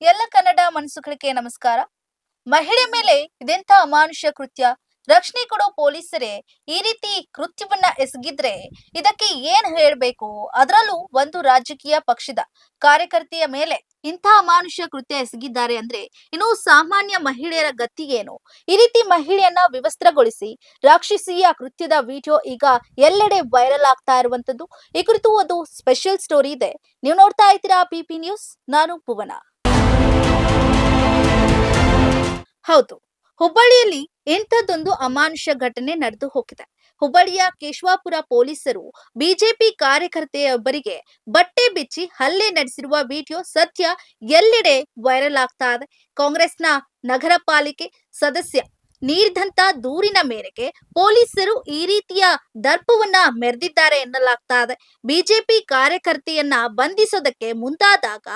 ಎಲ್ಲ ಕನ್ನಡ ಮನಸ್ಸುಗಳಿಗೆ ನಮಸ್ಕಾರ. ಮಹಿಳೆ ಮೇಲೆ ಇದೆಂತ ಅಮಾನುಷ ಕೃತ್ಯ. ರಕ್ಷಣೆ ಕೊಡೋ ಪೊಲೀಸರೇ ಈ ರೀತಿ ಕೃತ್ಯವನ್ನ ಎಸಗಿದ್ರೆ ಇದಕ್ಕೆ ಏನ್ ಹೇಳ್ಬೇಕು? ಅದರಲ್ಲೂ ಒಂದು ರಾಜಕೀಯ ಪಕ್ಷದ ಕಾರ್ಯಕರ್ತೆಯ ಮೇಲೆ ಇಂಥ ಅಮಾನುಷ ಕೃತ್ಯ ಎಸಗಿದ್ದಾರೆ ಅಂದ್ರೆ ಇನ್ನು ಸಾಮಾನ್ಯ ಮಹಿಳೆಯರ ಗತಿಗೇನು? ಈ ರೀತಿ ಮಹಿಳೆಯನ್ನ ವಿವಸ್ತ್ರಗೊಳಿಸಿ ರಾಕ್ಷಸಿಯ ಕೃತ್ಯದ ವಿಡಿಯೋ ಈಗ ಎಲ್ಲೆಡೆ ವೈರಲ್ ಆಗ್ತಾ ಇರುವಂತದ್ದು. ಈ ಕುರಿತು ಒಂದು ಸ್ಪೆಷಲ್ ಸ್ಟೋರಿ ಇದೆ. ನೀವು ನೋಡ್ತಾ ಇದ್ದೀರಾ ಪಿಪಿ ನ್ಯೂಸ್. ನಾನು ಭುವನ. ಹೌದು, ಹುಬ್ಬಳ್ಳಿಯಲ್ಲಿ ಇಂಥದ್ದೊಂದು ಅಮಾನುಷ ಘಟನೆ ನಡೆದು ಹೋಗಿದೆ. ಹುಬ್ಬಳ್ಳಿಯ ಕೇಶವಾಪುರ ಪೊಲೀಸರು ಬಿಜೆಪಿ ಕಾರ್ಯಕರ್ತೆಯೊಬ್ಬರಿಗೆ ಬಟ್ಟೆ ಬಿಚ್ಚಿ ಹಲ್ಲೆ ನಡೆಸಿರುವ ವಿಡಿಯೋ ಸದ್ಯ ಎಲ್ಲೆಡೆ ವೈರಲ್ ಆಗ್ತಾ ಇದೆ. ಕಾಂಗ್ರೆಸ್ನ ನಗರ ಪಾಲಿಕೆ ಸದಸ್ಯ ನೀಡಿದಂತ ದೂರಿನ ಮೇರೆಗೆ ಪೊಲೀಸರು ಈ ರೀತಿಯ ದರ್ಪವನ್ನ ಮೆರೆದಿದ್ದಾರೆ ಎನ್ನಲಾಗ್ತಾ ಇದೆ. ಬಿಜೆಪಿ ಕಾರ್ಯಕರ್ತೆಯನ್ನ ಬಂಧಿಸೋದಕ್ಕೆ ಮುಂದಾದಾಗ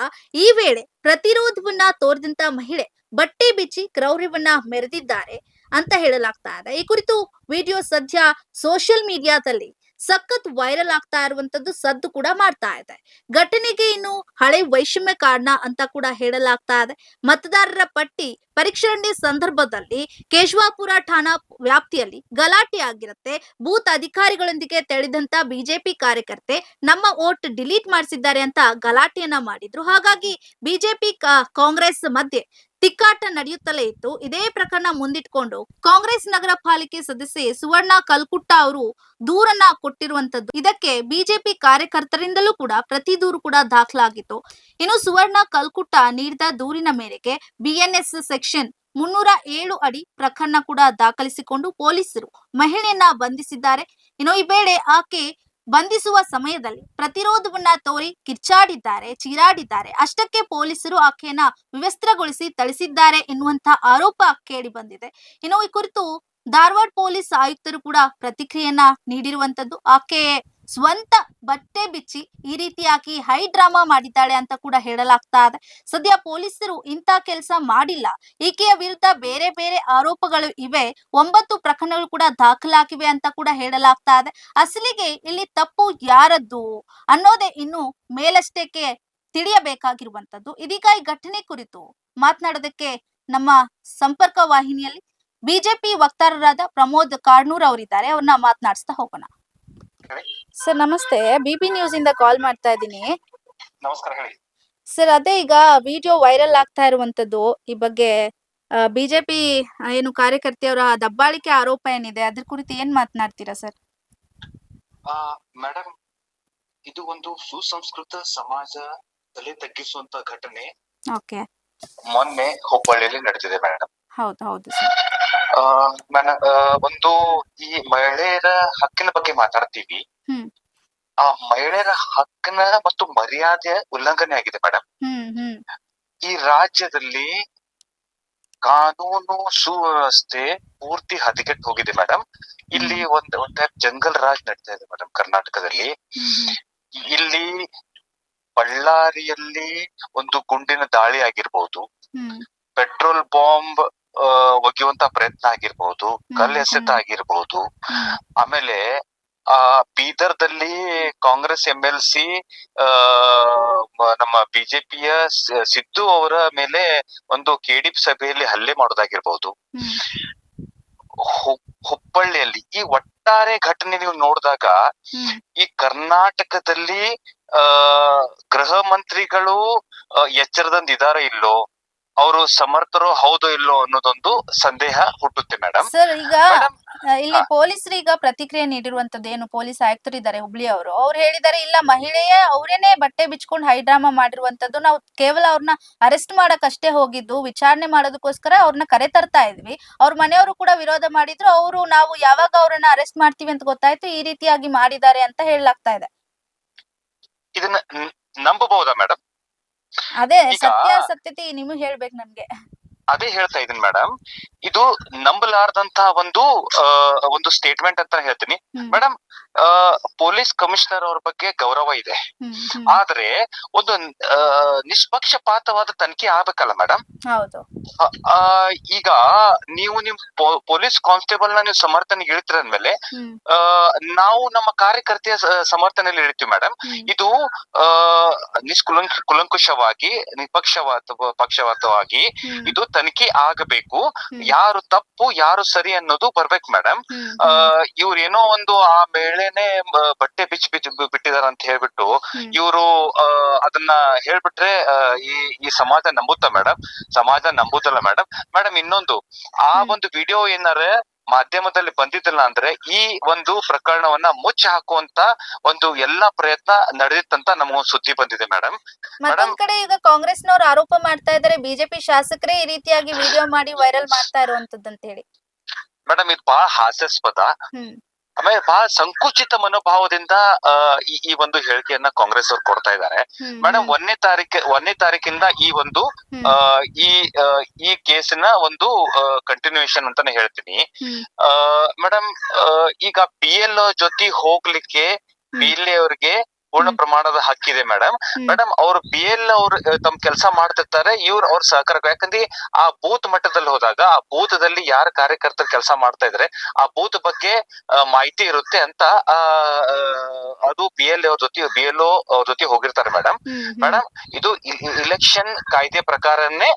ಈ ವೇಳೆ ಪ್ರತಿರೋಧವನ್ನ ತೋರಿದಂತ ಮಹಿಳೆ ಬಟ್ಟೆ ಬಿಚ್ಚಿ ಕ್ರೌರ್ಯವನ್ನ ಮೆರೆದಿದ್ದಾರೆ ಅಂತ ಹೇಳಲಾಗ್ತಾ ಇದೆ. ಈ ಕುರಿತು ವಿಡಿಯೋ ಸದ್ಯ ಸೋಷಿಯಲ್ ಮೀಡಿಯಾದಲ್ಲಿ ಸಖತ್ ವೈರಲ್ ಆಗ್ತಾ ಇರುವಂತದ್ದು ಸದ್ದು ಕೂಡ ಮಾಡ್ತಾ ಇದೆ. ಘಟನೆಗೆ ಇನ್ನು ಹಳೆ ವೈಷಮ್ಯ ಕಾರಣ ಅಂತ ಕೂಡ ಹೇಳಲಾಗ್ತಾ ಇದೆ. ಮತದಾರರ ಪಟ್ಟಿ ಪರಿಷ್ಕರಣೆ ಸಂದರ್ಭದಲ್ಲಿ ಕೇಶವಾಪುರ ಠಾಣಾ ವ್ಯಾಪ್ತಿಯಲ್ಲಿ ಗಲಾಟೆ ಆಗಿರುತ್ತೆ. ಬೂತ್ ಅಧಿಕಾರಿಗಳೊಂದಿಗೆ ತೆಳೆದಂತ ಬಿಜೆಪಿ ಕಾರ್ಯಕರ್ತೆ ನಮ್ಮ ವೋಟ್ ಡಿಲೀಟ್ ಮಾಡಿಸಿದ್ದಾರೆ ಅಂತ ಗಲಾಟೆಯನ್ನ ಮಾಡಿದ್ರು. ಹಾಗಾಗಿ ಬಿಜೆಪಿ ಕಾಂಗ್ರೆಸ್ ಮಧ್ಯೆ ತಿಕ್ಕಾಟ ನಡೆಯುತ್ತಲೇ ಇತ್ತು. ಇದೇ ಪ್ರಕರಣ ಮುಂದಿಟ್ಕೊಂಡು ಕಾಂಗ್ರೆಸ್ ನಗರ ಪಾಲಿಕೆ ಸದಸ್ಯೆ ಸುವರ್ಣ ಕಲ್ಕುಟ್ಟ ಅವರು ದೂರನ್ನ ಕೊಟ್ಟಿರುವಂತದ್ದು. ಇದಕ್ಕೆ ಬಿಜೆಪಿ ಕಾರ್ಯಕರ್ತರಿಂದಲೂ ಕೂಡ ಪ್ರತಿ ದೂರು ಕೂಡ ದಾಖಲಾಗಿತ್ತು. ಇನ್ನು ಸುವರ್ಣ ಕಲ್ಕುಟ್ಟ ನೀಡಿದ ದೂರಿನ ಮೇರೆಗೆ ಬಿಎನ್ಎಸ್ ಸೆಕ್ಷನ್ 307 ಅಡಿ ಪ್ರಕರಣ ಕೂಡ ದಾಖಲಿಸಿಕೊಂಡು ಪೊಲೀಸರು ಮಹಿಳೆಯನ್ನ ಬಂಧಿಸಿದ್ದಾರೆ. ಇನ್ನು ಈ ವೇಳೆ ಆಕೆ ಬಂಧಿಸುವ ಸಮಯದಲ್ಲಿ ಪ್ರತಿರೋಧವನ್ನ ತೋರಿ ಕಿರ್ಚಾಡಿದ್ದಾರೆ, ಚೀರಾಡಿದ್ದಾರೆ. ಅಷ್ಟಕ್ಕೆ ಪೊಲೀಸರು ಆಕೆಯನ್ನ ವಿವಸ್ತ್ರಗೊಳಿಸಿ ಥಳಿಸಿದ್ದಾರೆ ಎನ್ನುವಂತಹ ಆರೋಪ ಕೇಳಿ ಬಂದಿದೆ. ಇನ್ನು ಈ ಕುರಿತು ಧಾರವಾಡ ಪೊಲೀಸ್ ಆಯುಕ್ತರು ಕೂಡ ಪ್ರತಿಕ್ರಿಯೆಯನ್ನ ನೀಡಿರುವಂತದ್ದು. ಆಕೆ ಸ್ವಂತ ಬಟ್ಟೆ ಬಿಚ್ಚಿ ಈ ರೀತಿಯಾಗಿ ಹೈ ಡ್ರಾಮಾ ಮಾಡಿದ್ದಾಳೆ ಅಂತ ಕೂಡ ಹೇಳಲಾಗ್ತಾ ಇದೆ. ಸದ್ಯ ಪೊಲೀಸರು ಇಂಥ ಕೆಲಸ ಮಾಡಿಲ್ಲ. ಈಕೆಯ ವಿರುದ್ಧ ಬೇರೆ ಬೇರೆ ಆರೋಪಗಳು ಇವೆ. 9 ಪ್ರಕರಣಗಳು ಕೂಡ ದಾಖಲಾಗಿವೆ ಅಂತ ಕೂಡ ಹೇಳಲಾಗ್ತಾ ಇದೆ. ಅಸಲಿಗೆ ಇಲ್ಲಿ ತಪ್ಪು ಯಾರದ್ದು ಅನ್ನೋದೇ ಇನ್ನು ಮೇಲಷ್ಟಕ್ಕೆ ತಿಳಿಯಬೇಕಾಗಿರುವಂತದ್ದು. ಇದೀಗ ಈ ಘಟನೆ ಕುರಿತು ಮಾತನಾಡೋದಕ್ಕೆ ನಮ್ಮ ಸಂಪರ್ಕ ವಾಹಿನಿಯಲ್ಲಿ ಬಿಜೆಪಿ ವಕ್ತಾರರಾದ ಪ್ರಮೋದ್ ಕಾರ್ನೂರ್ ಅವರಿದ್ದಾರೆ. ಅವ್ರನ್ನ ಮಾತನಾಡಿಸ್ತಾ ಹೋಗೋಣ. ಸರ್ ನಮಸ್ತೆ, ಬಿಪಿ ನ್ಯೂಸ್ ಇಂದ ಕಾಲ್ ಮಾಡ್ತಾ ಇದ್ದೀನಿ. ನಮಸ್ಕಾರ, ಹೇಳಿ ಸರ್. ಅದೇ ಈಗ ವಿಡಿಯೋ ವೈರಲ್ ಆಗ್ತಾ ಇರುವಂತದ್ದು, ಈ ಬಗ್ಗೆ ಬಿಜೆಪಿ ಏನು ಕಾರ್ಯಕರ್ತೆಯವರ ದಬ್ಬಾಳಿಕೆ ಆರೋಪ ಏನಿದೆ ಅದ್ರ ಕುರಿತು ಏನ್ ಮಾತನಾಡ್ತೀರಾ ಸರ್? ಮೇಡಮ್, ಇದು ಒಂದು ಸುಸಂಸ್ಕೃತ ಸಮಾಜ ತಲೆ ತಗ್ಗಿಸುವಂತ ಘಟನೆ ಓಕೆ. ಮೊನ್ನೆ ಹುಬ್ಬಳ್ಳಿಯಲ್ಲಿ ನಡೆದಿದೆ ಮೇಡಮ್. ಹೌದು ಹೌದು ಸರ್. ಒಂದು ಈ ಮಹಿಳೆಯರ ಹಕ್ಕಿನ ಬಗ್ಗೆ ಮಾತಾಡ್ತೀವಿ. ಆ ಮಹಿಳೆಯರ ಹಕ್ಕಿನ ಮತ್ತು ಮರ್ಯಾದೆಯ ಉಲ್ಲಂಘನೆ ಆಗಿದೆ ಮೇಡಮ್. ಈ ರಾಜ್ಯದಲ್ಲಿ ಕಾನೂನು ಸುವ್ಯವಸ್ಥೆ ಪೂರ್ತಿ ಹದಗೆಟ್ಟು ಹೋಗಿದೆ ಮೇಡಮ್. ಇಲ್ಲಿ ಒಂದ್ ಟೈಪ್ ಜಂಗಲ್ ರಾಜ್ ನಡೀತಾ ಇದೆ ಮೇಡಮ್ ಕರ್ನಾಟಕದಲ್ಲಿ. ಇಲ್ಲಿ ಬಳ್ಳಾರಿಯಲ್ಲಿ ಒಂದು ಗುಂಡಿನ ದಾಳಿ ಆಗಿರ್ಬಹುದು, ಪೆಟ್ರೋಲ್ ಬಾಂಬ್ ಒಗೆಯುವಂತ ಪ್ರಯತ್ನ ಆಗಿರ್ಬಹುದು, ಕಲ್ಲು ಎಸೆತ ಆಗಿರ್ಬಹುದು, ಆಮೇಲೆ ಬೀದರ್ದಲ್ಲಿ ಕಾಂಗ್ರೆಸ್ MLC ನಮ್ಮ ಬಿಜೆಪಿಯ ಸಿದ್ದು ಅವರ ಮೇಲೆ ಒಂದು ಕೆಡಿಪಿ ಸಭೆಯಲ್ಲಿ ಹಲ್ಲೆ ಮಾಡೋದಾಗಿರ್ಬಹುದು. ಹುಬ್ಬಳ್ಳಿಯಲ್ಲಿ ಈ ಒಟ್ಟಾರೆ ಘಟನೆ ನೀವು ನೋಡಿದಾಗ ಈ ಕರ್ನಾಟಕದಲ್ಲಿ ಗೃಹ ಮಂತ್ರಿಗಳು ಎಚ್ಚರದಿಂದ ಇದಾರ ಇಲ್ಲೋ, ಅವರು ಸಮರ್ಥರು ಹೌದೋ ಇಲ್ಲೋ ಅನ್ನೋದೊಂದು ಸಂದೇಹ ಹುಟ್ಟುತ್ತೆ ಮೇಡಮ್. ಸರ್, ಈಗ ಇಲ್ಲಿ ಪೊಲೀಸರು ಈಗ ಪ್ರತಿಕ್ರಿಯೆ ನೀಡಿರುವಂತದ್ದು ಏನು, ಪೊಲೀಸ್ ಆಯುಕ್ತರು ಇದ್ದಾರೆ ಹುಬ್ಳಿ ಅವರು. ಅವ್ರು ಹೇಳಿದ್ದಾರೆ, ಇಲ್ಲ ಮಹಿಳೆಯೇ ಅವರೇನೆ ಬಟ್ಟೆ ಬಿಚ್ಕೊಂಡು ಹೈ ಡ್ರಾಮಾ ಮಾಡಿರುವಂತದ್ದು, ನಾವು ಕೇವಲ ಅವ್ರನ್ನ ಅರೆಸ್ಟ್ ಮಾಡಕ್ ಅಷ್ಟೇ ಹೋಗಿದ್ದು, ವಿಚಾರಣೆ ಮಾಡೋದಕ್ಕೋಸ್ಕರ ಅವ್ರನ್ನ ಕರೆ ತರ್ತಾ ಇದ್ವಿ. ಅವ್ರ ಮನೆಯವರು ಕೂಡ ವಿರೋಧ ಮಾಡಿದ್ರು. ಅವರು ನಾವು ಯಾವಾಗ ಅವ್ರನ್ನ ಅರೆಸ್ಟ್ ಮಾಡ್ತೀವಿ ಅಂತ ಗೊತ್ತಾಯ್ತು, ಈ ರೀತಿಯಾಗಿ ಮಾಡಿದ್ದಾರೆ ಅಂತ ಹೇಳಲಾಗ್ತಾ ಇದೆ. ಇದನ್ನ ನಂಬಬಹುದಾ ಮೇಡಮ್? ಅದೇ ಸತ್ಯಾಸತ್ಯತೆ ನಿಮಗೆ ಹೇಳ್ಬೇಕು ನನ್ಗೆ. ಅದೇ ಹೇಳ್ತಾ ಇದೀನಿ ಮೇಡಮ್. ಇದು ನಂಬಲಾರ್ದಂತ ಒಂದು ಸ್ಟೇಟ್ಮೆಂಟ್ ಅಂತ ಹೇಳ್ತೀನಿ ಮೇಡಮ್. ಪೊಲೀಸ್ ಕಮಿಷನರ್ ಅವ್ರ ಬಗ್ಗೆ ಗೌರವ ಇದೆ, ಆದ್ರೆ ಒಂದು ನಿಷ್ಪಕ್ಷಪಾತವಾದ ತನಿಖೆ ಆಗ್ಬೇಕಲ್ಲ ಮೇಡಮ್. ಹೌದು. ಈಗ ನೀವು ನಿಮ್ ಪೊಲೀಸ್ ಕಾನ್ಸ್ಟೇಬಲ್ ನ ನೀವು ಸಮರ್ಥನೆಗೆ ಇಳ್ತೀರ ಅಂದ್ಮೇಲೆ ನಾವು ನಮ್ಮ ಕಾರ್ಯಕರ್ತೆಯ ಸಮರ್ಥನೆಯಲ್ಲಿ ಇಳ್ತೀವಿ ಮೇಡಮ್. ಇದು ಕುಲಂಕುಷವಾಗಿ ಪಕ್ಷಪಾತವಾಗಿ ಇದು ತನಿಖೆ ಆಗಬೇಕು. ಯಾರು ತಪ್ಪು ಯಾರು ಸರಿ ಅನ್ನೋದು ಬರ್ಬೇಕು ಮೇಡಮ್. ಇವ್ರೇನೋ ಆ ಮೇಳೆನೆ ಬಟ್ಟೆ ಬಿಟ್ಟಿದಾರ ಅಂತ ಹೇಳ್ಬಿಟ್ಟು ಇವರು ಅದನ್ನ ಹೇಳ್ಬಿಟ್ರೆ ಈ ಸಮಾಜ ನಂಬುತ್ತಾ ಮೇಡಮ್? ಸಮಾಜ ನಂಬುದಲ್ಲ ಮೇಡಮ್. ಮೇಡಮ್ ಇನ್ನೊಂದು, ಆ ಒಂದು ವಿಡಿಯೋ ಏನಾರೆ ಮಾಧ್ಯಮದಲ್ಲಿ ಬಂದಿದ್ದಿಲ್ಲ ಅಂದ್ರೆ ಈ ಒಂದು ಪ್ರಕರಣವನ್ನ ಮುಚ್ಚಿ ಹಾಕುವಂತ ಒಂದು ಎಲ್ಲಾ ಪ್ರಯತ್ನ ನಡೆದಿತ್ತಂತ ನಮಗೊಂದು ಸುದ್ದಿ ಬಂದಿದೆ ಮೇಡಮ್. ಮತ್ತೊಂದ್ ಕಡೆ ಈಗ ಕಾಂಗ್ರೆಸ್ನವ್ರು ಆರೋಪ ಮಾಡ್ತಾ ಇದಾರೆ, ಬಿಜೆಪಿ ಶಾಸಕರೇ ಈ ರೀತಿಯಾಗಿ ವಿಡಿಯೋ ಮಾಡಿ ವೈರಲ್ ಮಾಡ್ತಾ ಇರುವಂತದ್ದಂತ ಹೇಳಿ. ಮೇಡಮ್ ಇದು ಬಹಳ ಹಾಸ್ಯಾಸ್ಪದ, ಆಮೇಲೆ ಬಹಳ ಸಂಕುಚಿತ ಮನೋಭಾವದಿಂದ ಈ ಒಂದು ಹೇಳಿಕೆಯನ್ನ ಕಾಂಗ್ರೆಸ್ ಅವ್ರು ಕೊಡ್ತಾ ಇದ್ದಾರೆ ಮೇಡಮ್. 1ನೇ ತಾರೀಕಿಂದ ಈ ಕೇಸಿನ ಒಂದು ಕಂಟಿನ್ಯೂಯೇಷನ್ ಅಂತಾನೆ ಹೇಳ್ತೀನಿ ಮೇಡಮ್. ಈಗ PLO ಜೊತೆ ಹೋಗ್ಲಿಕ್ಕೆ PLA ಅವ್ರಿಗೆ ಪೂರ್ಣ ಪ್ರಮಾಣದ ಹಕ್ಕಿದೆ ಮೇಡಮ್. ಅವ್ರು PL ಅವ್ರು ತಮ್ಮ ಕೆಲಸ ಮಾಡ್ತಿರ್ತಾರೆ, ಅವ್ರ ಸಹಕಾರ. ಯಾಕಂದ್ರೆ ಆ ಬೂತ್ ಮಟ್ಟದಲ್ಲಿ ಹೋದಾಗ ಆ ಬೂತ್ದಲ್ಲಿ ಯಾರ ಕಾರ್ಯಕರ್ತರು ಕೆಲಸ ಮಾಡ್ತಾ ಇದ್ರೆ ಆ ಬೂತ್ ಬಗ್ಗೆ ಮಾಹಿತಿ ಇರುತ್ತೆ ಅಂತ ಅದು BLO ಅವ್ರ ಜೊತೆ ಹೋಗಿರ್ತಾರೆ ಮೇಡಮ್. ಇದು ಇಲೆಕ್ಷನ್ ಕಾಯ್ದೆ ಪ್ರಕಾರನೇ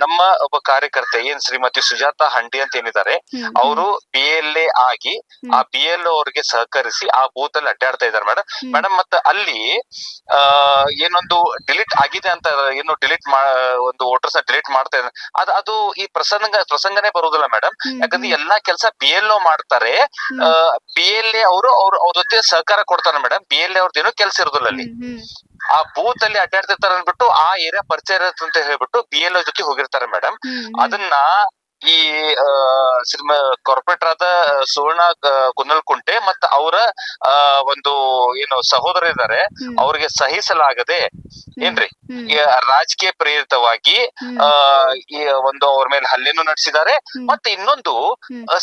ನಮ್ಮ ಒಬ್ಬ ಕಾರ್ಯಕರ್ತೆ ಶ್ರೀಮತಿ ಸುಜಾತಾ ಹಂಡಿ ಅಂತ ಏನಿದ್ದಾರೆ, ಅವರು PLA ಆಗಿ ಆ PLO ಅವ್ರಿಗೆ ಸಹಕರಿಸಿ ಆ ಬೂತ್ ಅಲ್ಲಿ ಅಡ್ಡಾಡ್ತಾ ಇದ್ದಾರೆ ಮೇಡಮ್. ಮತ್ತೆ ಅಲ್ಲಿ ಏನೊಂದು ಡಿಲೀಟ್ ಆಗಿದೆ ಅಂತ ಒಂದು ವೋಟರ್ಸ್ ಡಿಲೀಟ್ ಮಾಡ್ತಾ ಇದ್ದಾರೆ. ಅದು ಈ ಪ್ರಸಂಗನೇ ಬರುವುದಿಲ್ಲ ಮೇಡಮ್. ಯಾಕಂದ್ರೆ ಎಲ್ಲಾ ಕೆಲಸ PLO ಮಾಡ್ತಾರೆ. PLA ಅವ್ರ ಜೊತೆ ಸಹಕಾರ ಕೊಡ್ತಾರೆ ಮೇಡಮ್. PLA ಅವ್ರದ್ದು ಏನೋ ಕೆಲಸ ಇರೋದಿಲ್ಲ ಅಲ್ಲಿ. ಆ ಬೂತ್ ಅಲ್ಲಿ ಅಡ್ಡಾಡ್ತಿರ್ತಾರೆ ಅಂದ್ಬಿಟ್ಟು ಆ ಏರಿಯಾ ಪರಿಚಯ ಇರುತ್ತೆ ಅಂತ ಹೇಳ್ಬಿಟ್ಟು PLO ಜೊತೆ ಹೋಗಿರ್ತಾರೆ ಮೇಡಮ್. ಅದನ್ನ ಈ ಕಾರ್ಪೊರೇಟರ್ ಆದ ಸುವರ್ಣ ಕುನ್ನಲ್ಕುಂಟೆ ಮತ್ತ ಅವರ ಒಂದು ಸಹೋದರ ಇದ್ದಾರೆ, ಅವ್ರಿಗೆ ಸಹಿಸಲಾಗದೆ ರಾಜಕೀಯ ಪ್ರೇರಿತವಾಗಿ ಅವ್ರ ಮೇಲೆ ಹಲ್ಲೆನೂ ನಡೆಸಿದ್ದಾರೆ. ಮತ್ತೆ ಇನ್ನೊಂದು,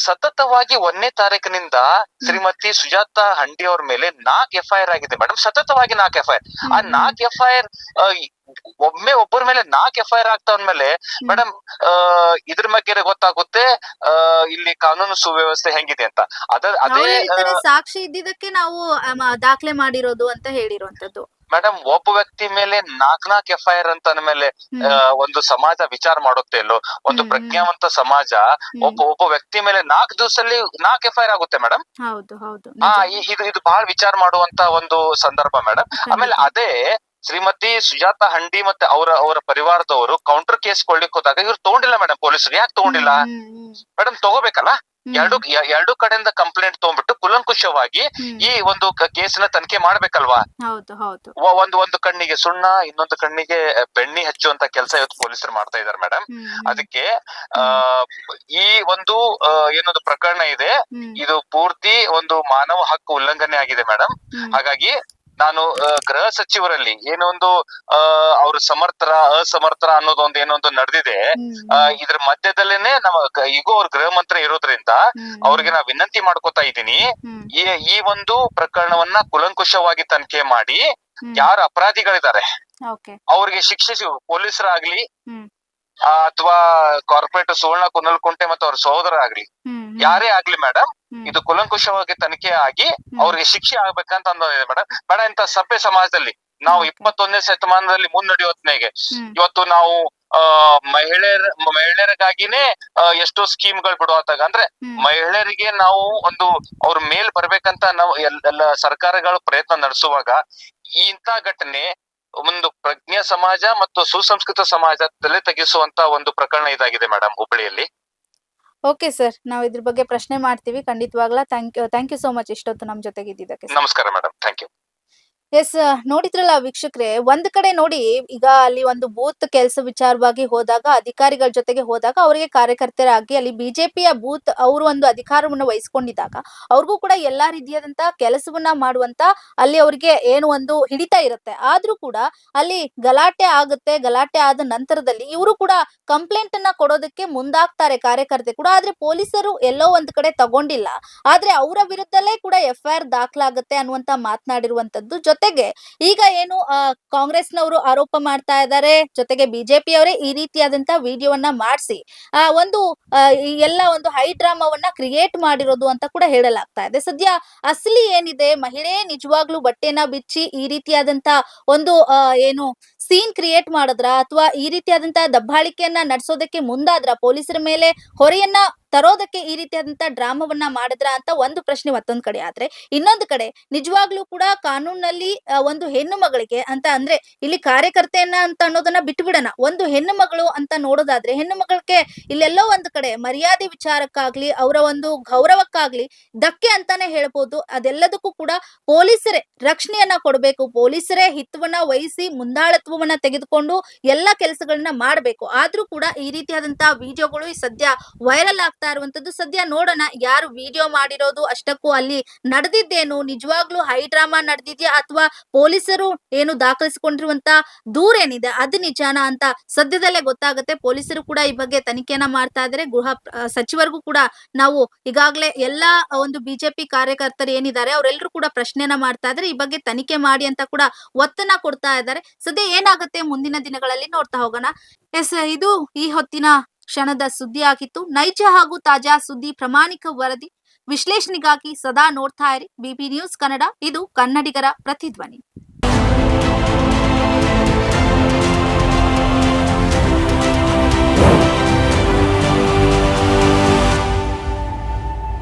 ಸತತವಾಗಿ 1ನೇ ತಾರೀಕಿನಿಂದ ಶ್ರೀಮತಿ ಸುಜಾತಾ ಹಂಡಿ ಅವ್ರ ಮೇಲೆ 4 FIR ಆಗಿದೆ ಮೇಡಮ್. ಸತತವಾಗಿ 4 FIR. ಆ 4 FIR ಒಬ್ಬರ ಮೇಲೆ 4 FIR ಆಗ್ತಾವಂದ್ಮೇಲೆ ಮೇಡಮ್ ಇದ್ರ ಬಗ್ಗೆ ಗೊತ್ತಾಗುತ್ತೆ ಇಲ್ಲಿ ಕಾನೂನು ಸುವ್ಯವಸ್ಥೆ ಹೆಂಗಿದೆ ಅಂತ. ಅದೇ ಸಾಕ್ಷಿ ಇದ್ದಿದ್ದಕ್ಕೆ ನಾವು ದಾಖಲೆ ಮಾಡಿರೋದು ಅಂತ ಹೇಳಿರುವಂತದ್ದು ಮೇಡಮ್. ಒಬ್ಬ ವ್ಯಕ್ತಿ ಮೇಲೆ 4 FIR ಅಂತ ಅಂದ್ಮೇಲೆ ಒಂದು ಸಮಾಜ ವಿಚಾರ ಮಾಡುತ್ತೆ ಇಲ್ಲೋ? ಒಂದು ಪ್ರಜ್ಞಾವಂತ ಸಮಾಜ ಒಬ್ಬ ವ್ಯಕ್ತಿ ಮೇಲೆ 4 ದಿವಸದಲ್ಲಿ 4 FIR ಆಗುತ್ತೆ ಮೇಡಮ್. ಇದು ಬಹಳ ವಿಚಾರ ಮಾಡುವಂತ ಒಂದು ಸಂದರ್ಭ ಮೇಡಮ್. ಆಮೇಲೆ ಅದೇ ಶ್ರೀಮತಿ ಸುಜಾತಾ ಹಂಡಿ ಮತ್ತೆ ಅವರ ಪರಿವಾರದವರು ಕೌಂಟರ್ ಕೇಸ್ ಕೊಡ್ಲಿಕ್ಕೆ ಹೋದಾಗ ಇವ್ರು ತಗೊಂಡಿಲ್ಲ ಮೇಡಮ್. ಪೊಲೀಸರು ಯಾಕೆ ತಗೊಂಡಿಲ್ಲ ಮೇಡಮ್? ತಗೋಬೇಕಲ್ಲ. ಎರಡು ಕಡೆಯಿಂದ ಕಂಪ್ಲೇಂಟ್ ತಗೊಂಡ್ಬಿಟ್ಟು ಕುಲಂಕುಷವಾಗಿ ಈ ಒಂದು ಕೇಸಿನ ತನಿಖೆ ಮಾಡ್ಬೇಕಲ್ವಾ? ಒಂದು ಕಣ್ಣಿಗೆ ಸುಣ್ಣ ಇನ್ನೊಂದು ಕಣ್ಣಿಗೆ ಬೆಣ್ಣಿ ಹಚ್ಚುವಂತ ಕೆಲಸ ಇವತ್ತು ಪೊಲೀಸರು ಮಾಡ್ತಾ ಇದಾರೆ ಮೇಡಮ್. ಅದಕ್ಕೆ ಈ ಒಂದು ಏನೊಂದು ಪ್ರಕರಣ ಇದೆ, ಇದು ಪೂರ್ತಿ ಒಂದು ಮಾನವ ಹಕ್ಕು ಉಲ್ಲಂಘನೆ ಆಗಿದೆ ಮೇಡಮ್. ಹಾಗಾಗಿ ನಾನು ಗೃಹ ಸಚಿವರಲ್ಲಿ ಏನೊಂದು ಅವ್ರ ಅಸಮರ್ಥರ ಅನ್ನೋದೊಂದು ಏನೊಂದು ನಡೆದಿದೆ, ಇದ್ರ ಮಧ್ಯದಲ್ಲೇನೆ ಈಗೂ ಅವ್ರ ಗೃಹ ಮಂತ್ರಿ ಇರೋದ್ರಿಂದ ಅವ್ರಿಗೆ ನಾ ವಿನಂತಿ ಮಾಡ್ಕೊತಾ ಇದ್ದೀನಿ, ಈ ಒಂದು ಪ್ರಕರಣವನ್ನ ಕುಲಂಕುಷವಾಗಿ ತನಿಖೆ ಮಾಡಿ ಯಾರು ಅಪರಾಧಿಗಳಿದ್ದಾರೆ ಅವ್ರಿಗೆ ಶಿಕ್ಷೆ ಪೊಲೀಸರಾಗ್ಲಿ ಅಥವಾ ಕಾರ್ಪೊರೇಟರ್ ಸುವರ್ಣ ಕುನ್ನಲ್ಕುಂಟೆ ಮತ್ತು ಅವ್ರ ಸಹೋದರ ಆಗ್ಲಿ ಯಾರೇ ಆಗ್ಲಿ ಮೇಡಮ್, ಇದು ಕುಲಂಕುಷವಾಗಿ ತನಿಖೆ ಆಗಿ ಅವ್ರಿಗೆ ಶಿಕ್ಷೆ ಆಗ್ಬೇಕಂತ ಅನ್ನೋದಿದೆ ಮೇಡಮ್. ಇಂತ ಸಭ್ಯ ಸಮಾಜದಲ್ಲಿ ನಾವು 21ನೇ ಶತಮಾನದಲ್ಲಿ ಮುನ್ನಡೆಯೋತ್ನೆಗೆ ಇವತ್ತು ನಾವು ಮಹಿಳೆಯರಿಗಾಗಿನೇ ಎಷ್ಟೋ ಸ್ಕೀಮ್ಗಳು ಬಿಡುವಂತಾಗ, ಅಂದ್ರೆ ಮಹಿಳೆಯರಿಗೆ ನಾವು ಒಂದು ಅವ್ರ ಮೇಲ್ ಬರ್ಬೇಕಂತ ನಾವು ಎಲ್ಲ ಸರ್ಕಾರಗಳು ಪ್ರಯತ್ನ ನಡೆಸುವಾಗ ಇಂತ ಘಟನೆ ಒಂದು ಪ್ರಜ್ಞಾ ಸಮಾಜ ಮತ್ತು ಸುಸಂಸ್ಕೃತ ಸಮಾಜ ತಲೆ ತೆಗೆಸುವಂತ ಒಂದು ಪ್ರಕರಣ ಇದಾಗಿದೆ ಮೇಡಮ್ ಹುಬ್ಬಳ್ಳಿಯಲ್ಲಿ. ಓಕೆ ಸರ್, ನಾವು ಇದ್ರ ಬಗ್ಗೆ ಪ್ರಶ್ನೆ ಮಾಡ್ತೀವಿ ಖಂಡಿತವಾಗ್ಲೂ. ಥ್ಯಾಂಕ್ ಯು ಸೋ ಮಚ್ ಇಷ್ಟೊತ್ತು ನಮ್ ಜೊತೆಗೆ ಇದ್ದಿದ್ದಕ್ಕೆ. ನಮಸ್ಕಾರ ಮೇಡಮ್, ಥ್ಯಾಂಕ್ ಯು. ಎಸ್ ನೋಡಿದ್ರಲ್ಲ ವೀಕ್ಷಕರೇ, ಒಂದ್ ಕಡೆ ನೋಡಿ ಈಗ ಅಲ್ಲಿ ಒಂದು ಬೂತ್ ಕೆಲಸ ವಿಚಾರವಾಗಿ ಹೋದಾಗ ಅಧಿಕಾರಿಗಳ ಜೊತೆಗೆ ಹೋದಾಗ ಅವರಿಗೆ ಕಾರ್ಯಕರ್ತರಾಗಿ ಅಲ್ಲಿ ಬಿಜೆಪಿಯ ಬೂತ್ ಅವರು ಒಂದು ಅಧಿಕಾರವನ್ನು ವಹಿಸ್ಕೊಂಡಿದ್ದಾಗ ಅವ್ರಿಗೂ ಕೂಡ ಎಲ್ಲಾ ರೀತಿಯಾದಂತ ಕೆಲಸವನ್ನ ಮಾಡುವಂತ ಅಲ್ಲಿ ಅವ್ರಿಗೆ ಏನು ಒಂದು ಹಿಡಿತ ಇರುತ್ತೆ. ಆದ್ರೂ ಕೂಡ ಅಲ್ಲಿ ಗಲಾಟೆ ಆಗುತ್ತೆ. ಗಲಾಟೆ ಆದ ನಂತರದಲ್ಲಿ ಇವರು ಕೂಡ ಕಂಪ್ಲೇಂಟ್ ಅನ್ನ ಕೊಡೋದಕ್ಕೆ ಮುಂದಾಗ್ತಾರೆ ಕಾರ್ಯಕರ್ತೆ ಕೂಡ. ಆದ್ರೆ ಪೊಲೀಸರು ಎಲ್ಲೋ ಒಂದ್ ಕಡೆ ತಗೊಂಡಿಲ್ಲ. ಆದ್ರೆ ಅವರ ವಿರುದ್ಧಲೇ ಕೂಡ ಎಫ್ಐಆರ್ ದಾಖಲಾಗುತ್ತೆ ಅನ್ನುವಂತ ಮಾತನಾಡಿರುವಂತದ್ದು. ಜೊತೆಗೆ ಈಗ ಏನು ಕಾಂಗ್ರೆಸ್ನವರು ಆರೋಪ ಮಾಡ್ತಾ ಇದ್ದಾರೆ, ಜೊತೆಗೆ ಬಿಜೆಪಿಯವರೇ ಈ ರೀತಿಯಾದಂತ ವಿಡಿಯೋವನ್ನ ಮಾಡಿಸಿ ಒಂದು ಈ ಎಲ್ಲ ಒಂದು ಹೈ ಡ್ರಾಮಾವನ್ನ ಕ್ರಿಯೇಟ್ ಮಾಡಿರೋದು ಅಂತ ಕೂಡ ಹೇಳಲಾಗ್ತಾ ಇದೆ. ಸದ್ಯ ಅಸಲಿ ಏನಿದೆ, ಮಹಿಳೆ ನಿಜವಾಗ್ಲೂ ಬಟ್ಟೆನ ಬಿಚ್ಚಿ ಈ ರೀತಿಯಾದಂತ ಒಂದು ಏನು ಸೀನ್ ಕ್ರಿಯೇಟ್ ಮಾಡಿದ್ರ ಅಥವಾ ಈ ರೀತಿಯಾದಂತ ದಬ್ಬಾಳಿಕೆಯನ್ನ ನಡೆಸೋದಕ್ಕೆ ಮುಂದಾದ್ರ, ಪೊಲೀಸರ ಮೇಲೆ ಹೊರೆಯನ್ನ ತರೋದಕ್ಕೆ ಈ ರೀತಿಯಾದಂತ ಡ್ರಾಮಾವನ್ನ ಮಾಡಿದ್ರ ಅಂತ ಒಂದು ಪ್ರಶ್ನೆ ಮತ್ತೊಂದ್ ಕಡೆ ಆದ್ರೆ, ಇನ್ನೊಂದು ಕಡೆ ನಿಜವಾಗ್ಲೂ ಕೂಡ ಕಾನೂನಲ್ಲಿ ಒಂದು ಹೆಣ್ಣು ಮಗಳಿಗೆ ಅಂತ ಅಂದ್ರೆ ಇಲ್ಲಿ ಕಾರ್ಯಕರ್ತೆಯನ್ನ ಅಂತ ಅನ್ನೋದನ್ನ ಬಿಟ್ಟು ಬಿಡೋಣ. ಒಂದು ಹೆಣ್ಣು ಮಗಳು ಅಂತ ನೋಡೋದಾದ್ರೆ ಹೆಣ್ಣು ಮಗಳಿಗೆ ಇಲ್ಲೆಲ್ಲೋ ಒಂದು ಕಡೆ ಮರ್ಯಾದೆ ವಿಚಾರಕ್ಕಾಗ್ಲಿ ಅವರ ಒಂದು ಗೌರವಕ್ಕಾಗ್ಲಿ ಧಕ್ಕೆ ಅಂತಾನೆ ಹೇಳ್ಬೋದು. ಅದೆಲ್ಲದಕ್ಕೂ ಕೂಡ ಪೊಲೀಸರೇ ರಕ್ಷಣೆಯನ್ನ ಕೊಡಬೇಕು. ಪೊಲೀಸರೇ ಹಿತವನ್ನ ವಹಿಸಿ ಮುಂದಾಳತ್ವವನ್ನ ತೆಗೆದುಕೊಂಡು ಎಲ್ಲಾ ಕೆಲಸಗಳನ್ನ ಮಾಡಬೇಕು. ಆದ್ರೂ ಕೂಡ ಈ ರೀತಿಯಾದಂತಹ ವಿಡಿಯೋಗಳು ಈ ಸದ್ಯ ವೈರಲ್ ಆಗ್ತಾ ಇರುವಂತದ್ದು. ಸದ್ಯ ನೋಡೋಣ ಯಾರು ವಿಡಿಯೋ ಮಾಡಿರೋದು, ಅಷ್ಟಕ್ಕೂ ಅಲ್ಲಿ ನಡೆದಿದ್ದೇನು, ನಿಜವಾಗ್ಲೂ ಹೈ ಡ್ರಾಮಾ ನಡೆದಿದ್ಯಾ ಅಥವಾ ಪೊಲೀಸರು ಏನು ದಾಖಲಿಸಿಕೊಂಡಿರುವಂತ ದೂರೇನಿದೆ ಅದು ನಿಜಾನ ಅಂತ ಸದ್ಯದಲ್ಲೇ ಗೊತ್ತಾಗುತ್ತೆ. ಪೊಲೀಸರು ಕೂಡ ಈ ಬಗ್ಗೆ ತನಿಖೆಯನ್ನ ಮಾಡ್ತಾ ಇದ್ದಾರೆ. ಗೃಹ ಸಚಿವರಿಗೂ ಕೂಡ ನಾವು ಈಗಾಗಲೇ ಎಲ್ಲಾ ಒಂದು ಬಿಜೆಪಿ ಕಾರ್ಯಕರ್ತರು ಏನಿದ್ದಾರೆ ಅವರೆಲ್ಲರೂ ಕೂಡ ಪ್ರಶ್ನೆಯನ್ನ ಮಾಡ್ತಾ ಇದ್ದಾರೆ. ಈ ಬಗ್ಗೆ ತನಿಖೆ ಮಾಡಿ ಅಂತ ಕೂಡ ಒತ್ತನ್ನ ಕೊಡ್ತಾ ಇದ್ದಾರೆ. ಸದ್ಯ ಏನಾಗುತ್ತೆ ಮುಂದಿನ ದಿನಗಳಲ್ಲಿ ನೋಡ್ತಾ ಹೋಗೋಣ. ಎಸ್, ಇದು ಈ ಹೊತ್ತಿನ ಕ್ಷಣದ ಸುದ್ದಿ ಆಗಿತ್ತು. ನೈಜ ಹಾಗೂ ತಾಜಾ ಸುದ್ದಿ, ಪ್ರಾಮಾಣಿಕ ವರದಿ, ವಿಶ್ಲೇಷಣೆಗಾಗಿ ಸದಾ ನೋಡ್ತಾ ಇರಿ ಬಿಬಿ ನ್ಯೂಸ್ ಕನ್ನಡ. ಇದು ಕನ್ನಡಿಗರ ಪ್ರತಿಧ್ವನಿ.